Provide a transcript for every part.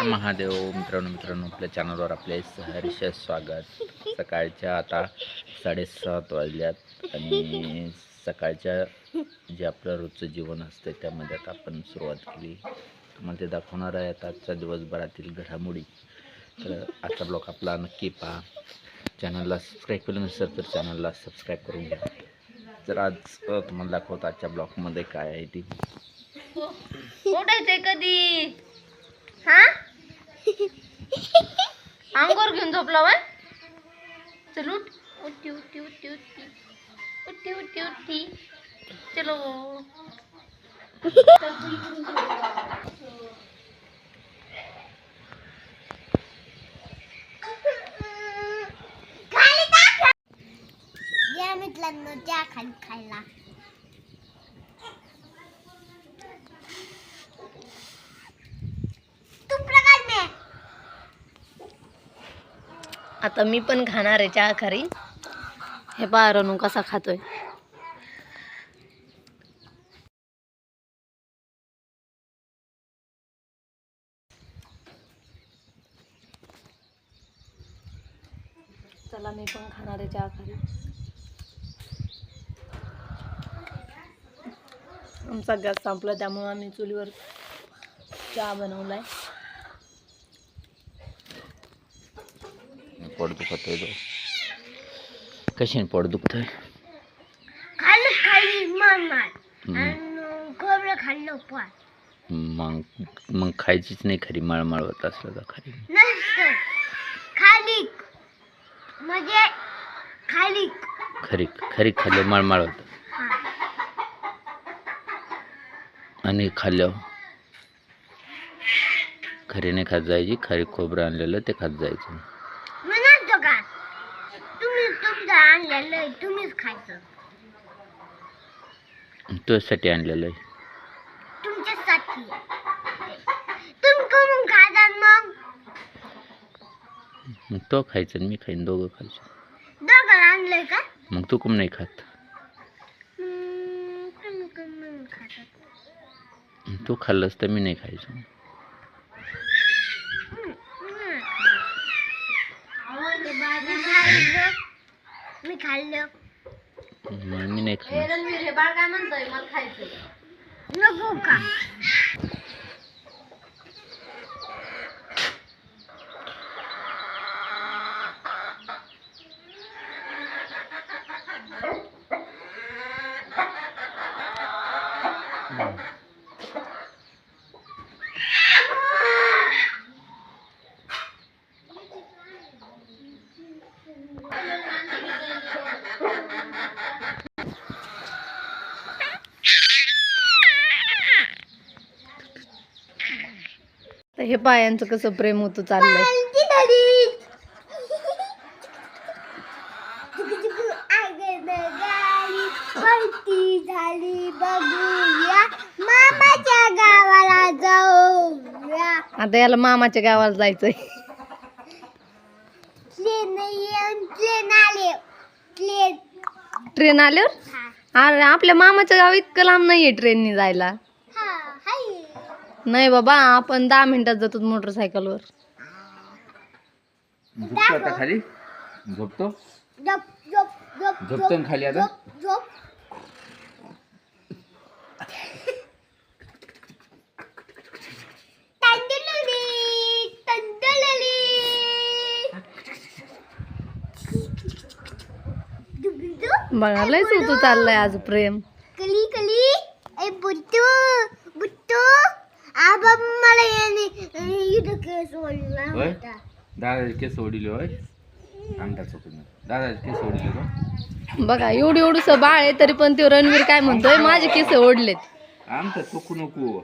हर महादेव. मित्रांनो आपल्या चॅनलवर आपले सहर्ष स्वागत. सकाळच्या आता 7:30 वाजल्यात आणि सकाळच्या जे आपलं रोजचं जीवन असते त्यामध्ये आता आपण सुरुवात केली. तुम्हाला ते दाखवणार आहे आता आजच्या दिवसभरातील घडामोडी. तर आजचा ब्लॉग आपला नक्की पहा. चॅनलला सबस्क्राईब केलं नसेल तर चॅनलला सबस्क्राईब करून घ्या. तर आज तुम्हाला दाखवतो आजच्या ब्लॉगमध्ये काय आहे ती. उठायचंय कधी? हा अंगोर घेऊन झोपला वय. चल उठ. उठी उठी उठी उठी उठी उठी उठी चलो. या मित्रांनो त्या खाली खायला आता मी पण खाणार आहे चहा खरी. हे पहा रणू कसा खातोय. चला मी पण खाणार आहे चहा खरी. आमचा गॅस संपला त्यामुळे आम्ही चुलीवर चहा बनवलाय. पोट दुखतोय तो. कशाने पोट दुखतोय? खाल्लं खाल्ली मग खोबरं खाल्लं पण मग खायचीच नाही खरी. मळमळ होत असलं तर खरी नसतं. खाली म्हणजे खाली खरी खरी खाल्लं मळमळ होतं. आणि खाल्ल्यावर खरी नाही खात जायची. खरी खोबरं आणलेलं ते खात जायचं. म्हणतो का तुम्ही तुमचं आणलेलं तुम्हीच खायचं. तुझ्यासाठी आणलेलं आहे. तुमच्यासाठी तुम्ही करून खाता मग तो खायचं आणि मी खाईन. दोघं खायचं. दोघं आणलंय का? मग तू कम नाही खात? तुम्ही करून खातात. तू खाल्लंस तर मी नाही खायचं. मी खाल्लं मग मी नाही खाणार. हे बाळ काय म्हणतोय मला खायचं नको का? हे पायांचं कसं प्रेम होतं चाललंय. झाली बघूया मामाच्या गावाला जाऊया. आता याला मामाच्या गावाला जायचंय. ट्रेन आल्यावर? अरे आपल्या मामाच्या गाव इतकं लांब नाहीये ट्रेननी जायला. नाही बाबा आपण 10 मिनिटात जातो मोटरसायकलवर. झोपतो आता खाली. झोपतो झोपतो खाली आता. बघा लयच होतो चाललंय आज प्रेम. कली कली ए बुट्टू बुट्टू आबा मला याने इथं केस ओढला होता. दादाचे केस ओढले होय. अंगठा चुकून दादाचे केस ओढले का? बघा एवढी एवढूस बाळ आहे तरी पण ते रणवीर काय म्हणतोय माझे केस ओढलेत. आमचं चुकू नको.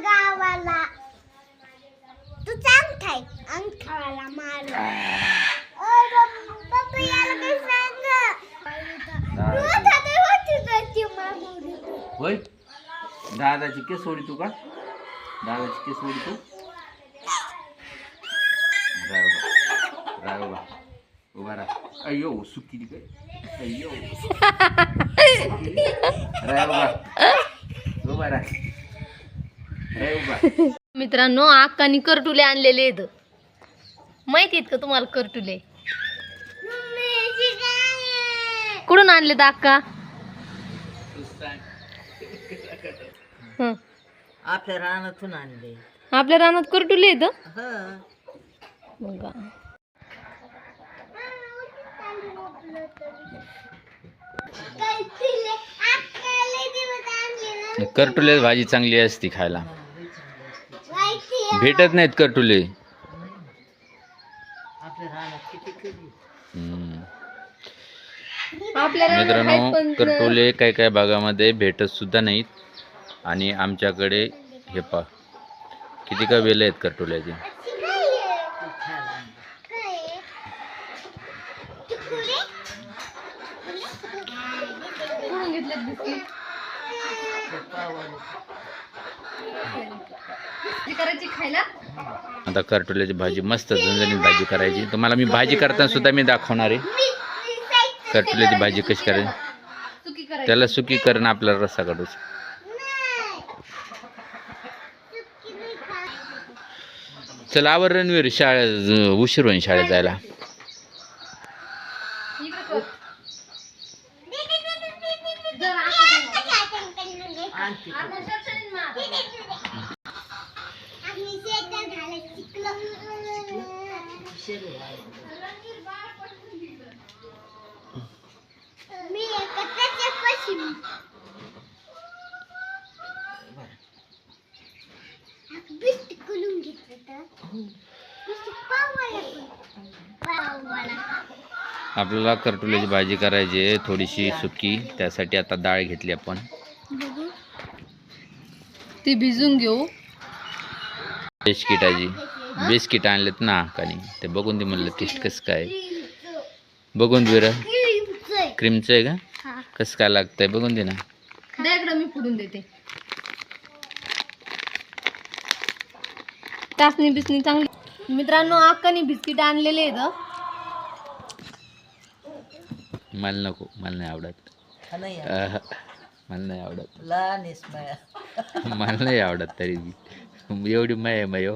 गावाला तू चांगठाय अंगठाला मार. पप्पा याला काय सांग. होय दादाची केस सोडी तू का? दादाची केस सोडी तू. राय बाबा उभा राहा. अय्यो सुकी काय. अय्यो राय मित्रांनो अक्कानी करटुले आणलेले आहेत. माहिती आहेत का तुम्हाला करटुले कुठून आणले तर अक्का? हं. आपल्या रानातून आणले. आपल्या रानात करटुले आहेत. हं. बघा करटुले भाजी चांगली असती खायला. भेटत नाहीत करटुले. आपल्या रानात किती कधी हम्म. आपल्या रानात आहेत मित्रांनो पण करटुले काही काही भागामध्ये भेटत सुद्धा नाहीत. आणि आमच्याकडे हे पा किती का वेल आहेत करटुल्याचे. कुठून घेतलेत बिस्किट? भाजी करायची खायला. आता करटुल्याची भाजी मस्त झणझणीत भाजी करायची. तुम्हाला मी भाजी करताना सुद्धा मी दाखवणार आहे करटुल्याची भाजी कशी करायची. सुकी करायची. त्याला सुकी करणं आपल्याला रस्सा काढूच. चला आवर रणवीर शाळेत उशीर होईन शाळेत जायला. इकडे कर. जरा आणते. आता दर्शनीन मा. शिरे आहे. आपल्याला करटुल्याची भाजी करायची आहे थोडीशी सुकी. त्यासाठी आता डाळ घेतली आपण. ती भिजून घेऊ. बिस्किटाची बिस्किट आणलेत ना कानी ते बघून दे म्हणलं टेस्ट कसं काय बघून दे बरं. क्रीमचं आहे का कसं काय लागतंय बघून दे ना. इकडं मी फोडून देते. टाचणी बिसणी चांगली. मित्रांनो अक्कानी बिस्किट आणलेले आहेत. मला नको मला नाही आवडत. हा नाही आहे. अह, मला नाही आवडत. लहान आहेस माया. मला नाही आवडत तरी बी. एवढी माय आहे माय हो.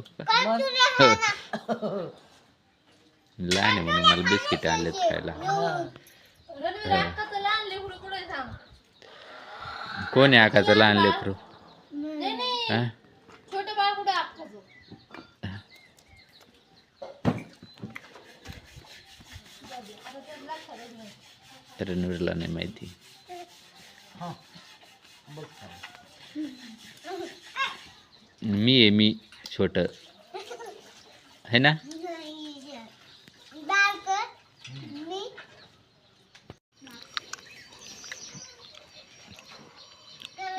लहान आहे म्हणून मला बिस्किट आणलेत खायला. रणवीर अक्काचं लहान लेकरू कुठे आहे सांग? कोण आहे आकाचं लहान लेकरू? नाही नाही हा? छोटं बाळ कुठे आहे अक्काचं? रणवीरला नाही माहिती. हा. बघ. मी आहे मी छोट है ना.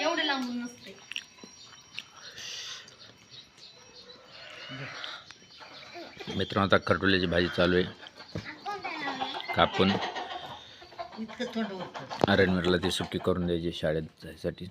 एवढे लांबून नसते. मित्रांनो आता करटुल्याची भाजी चालू आहे कापून. इतकं थंड होतं. रणवीरला ती सुकी करून द्यायची शाळेत जायसाठी.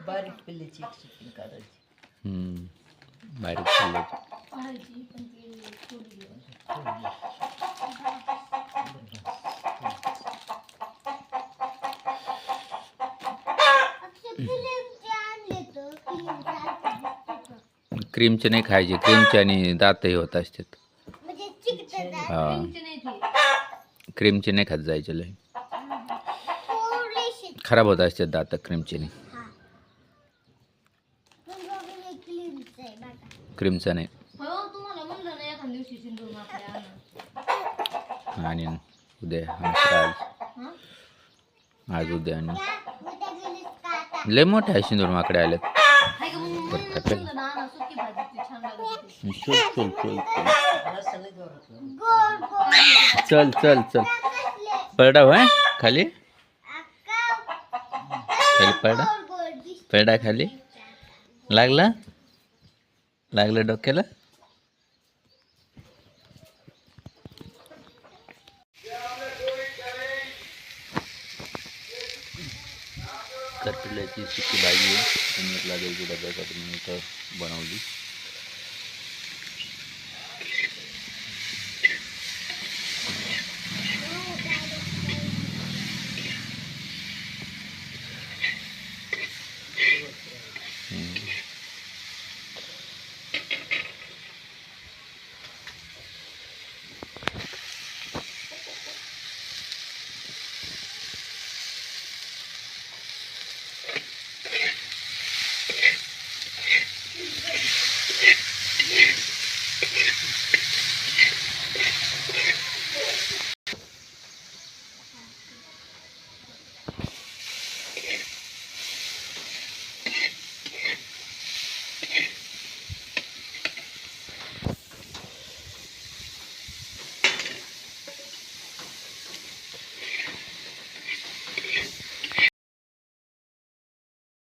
बारीक पिल्ल्याची एक सुट्टी काढायची. बारीक खाल्ल्याची. क्रीमचे नाही खायचे. क्रीमचे आणि दातही होत असतात. हा क्रीमचे नाही खात जायचे लय खराब होत असतात दात क्रीमचे नाही. क्रीमचा नाही. तुम्हाला म्हणलं ना एखाद्या दिवशी सिंदूर माखल्या आणा. आणि उद्या आज आज उद्या आणि लय मोठे आहे सिंदूर माकडे आलेत. हाय का मग म्हणलं ना आणा सुकी भाजी ती छान लागत होती. रस्सा लय जोरात. चल चल चल पडा होय खाली खाली पडा पडा खाली लागला लागलं डोक्याला. करटुल्याची सुकी भाजी आहे म्हटलं द्यायची डब्यासाठी मी इथं बनवली.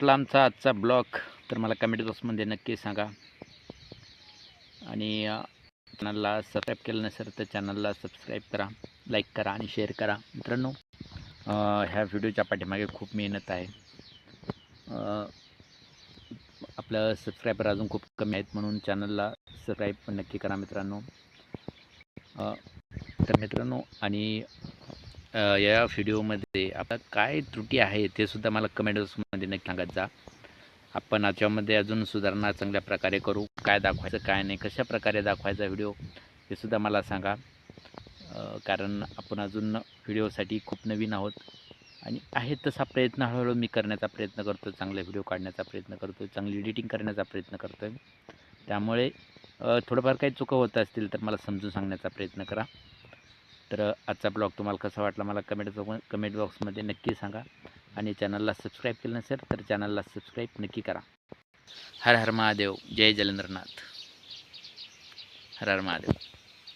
आपला आमचा आजचा ब्लॉग तर मला कमेंट बॉक्समध्ये नक्की सांगा. आणि चॅनलला सबस्क्राईब केलं नसेल तर चॅनलला सबस्क्राईब करा, लाईक करा आणि शेअर करा. मित्रांनो, ह्या व्हिडिओच्या पाठीमागे खूप मेहनत आहे. आपलं सबस्क्रायबर अजून खूप कमी आहेत, म्हणून चॅनलला सबस्क्राईब पण नक्की करा मित्रांनो. तर मित्रांनो, आणि या व्हिडिओमध्ये आता काय त्रुटी आहे ते सुद्धा मला कमेंट बॉक्समध्ये नक्की सांगत जा. आपण याच्यामध्ये अजून सुधारणा चांगल्या प्रकारे करू. काय दाखवायचं काय नाही, कशा प्रकारे दाखवायचा व्हिडिओ हे सुद्धा मला सांगा. कारण आपण अजून व्हिडिओसाठी खूप नवीन आहोत आणि आहे तसा प्रयत्न हळूहळू मी करण्याचा प्रयत्न करतो, चांगले व्हिडिओ काढण्याचा प्रयत्न करतो, चांगली एडिटिंग करण्याचा प्रयत्न करतो आहे. त्यामुळे थोडंफार काही चुका होत असतील तर मला समजून सांगण्याचा प्रयत्न करा. तर आजचा ब्लॉग तुम्हाला कसा वाटला मला कमेंट बॉक्समध्ये नक्की सांगा. आणि चॅनलला सबस्क्राईब केलं नसेल तर चॅनलला सबस्क्राईब नक्की करा. हर हर महादेव. जय जलेंद्रनाथ. हर हर महादेव.